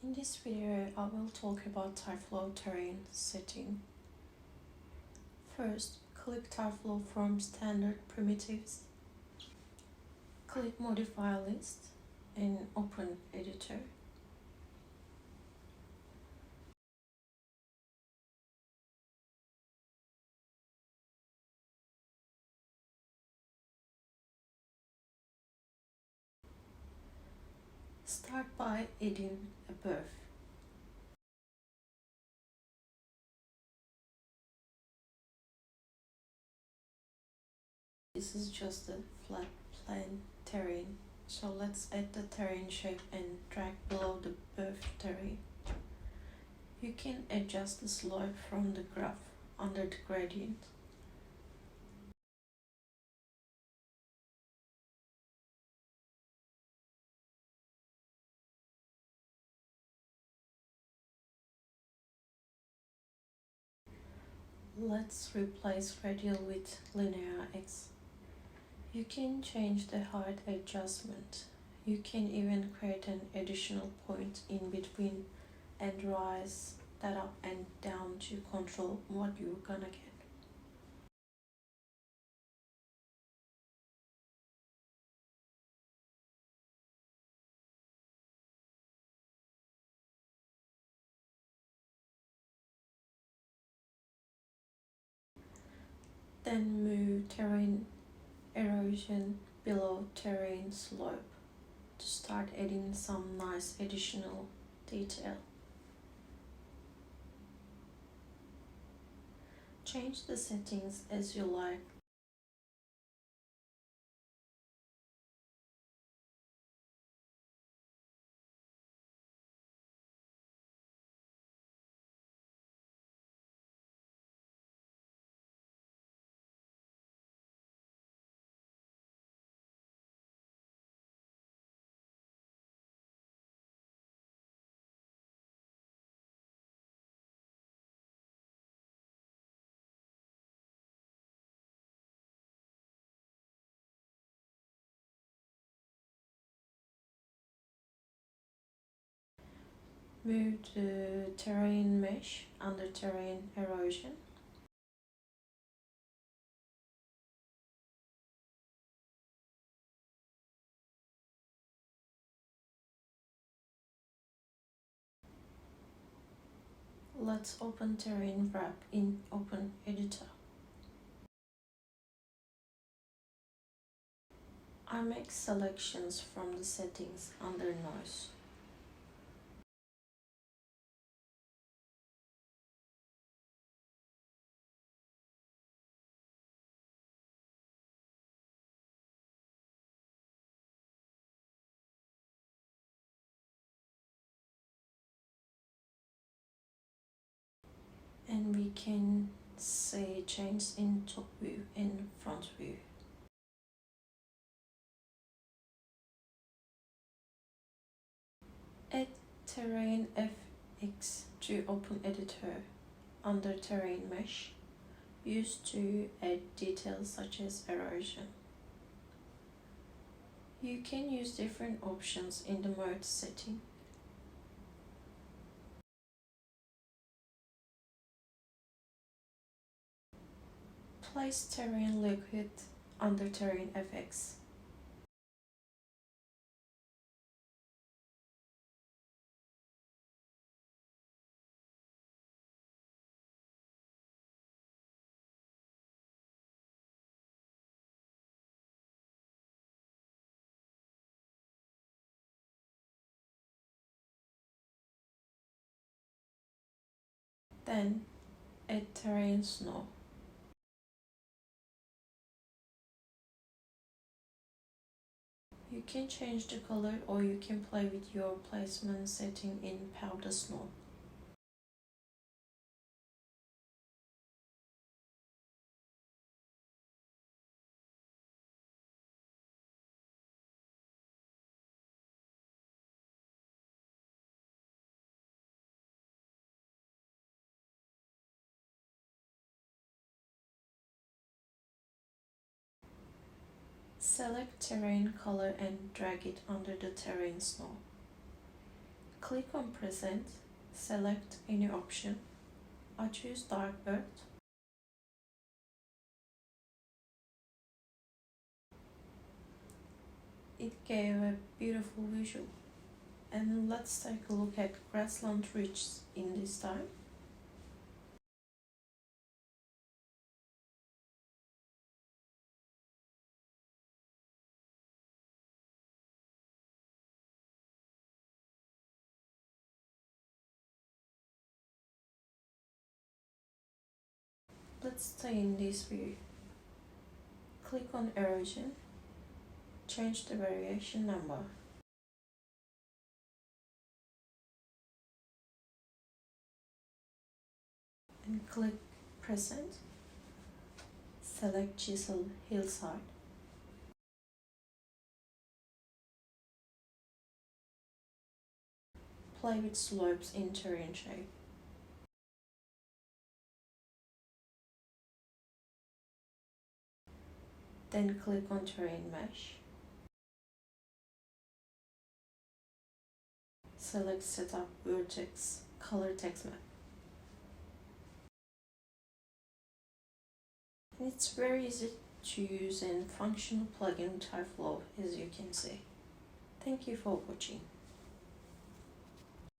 In this video, I will talk about tyFlow terrain setting. First, click tyFlow from standard primitives. Click modify list and open editor. Start by adding a birth. This is just a flat plain terrain. So let's add the terrain shape and drag below the birth terrain. You can adjust the slope from the graph under the gradient. Let's replace radial with linear x. You can change the height adjustment. You can even create an additional point in between and rise that up and down to control what you're gonna get. Then move terrain erosion below terrain slope to start adding some nice additional detail. Change the settings as you like. Move the terrain mesh under terrain erosion. Let's open terrain wrap in open editor. I make selections from the settings under noise. And we can say change in top view and front view. Add terrain FX to open editor under terrain mesh, used to add details such as erosion. You can use different options in the mode setting. Place terrain liquid under terrain FX. Then add terrain snow. You can change the color or you can play with your placement setting in powder snow. Select terrain color and drag it under the terrain snow. Click on Present, select any option. I choose Dark Earth. It gave a beautiful visual. And let's take a look at grassland ridges in this time. Let's stay in this view. Click on erosion, change the variation number. And click present. Select chisel hillside. Play with slopes in terrain shape. Then click on terrain mesh. Select setup vertex color text map. It's very easy to use and functional plugin tyFlow, as you can see. Thank you for watching.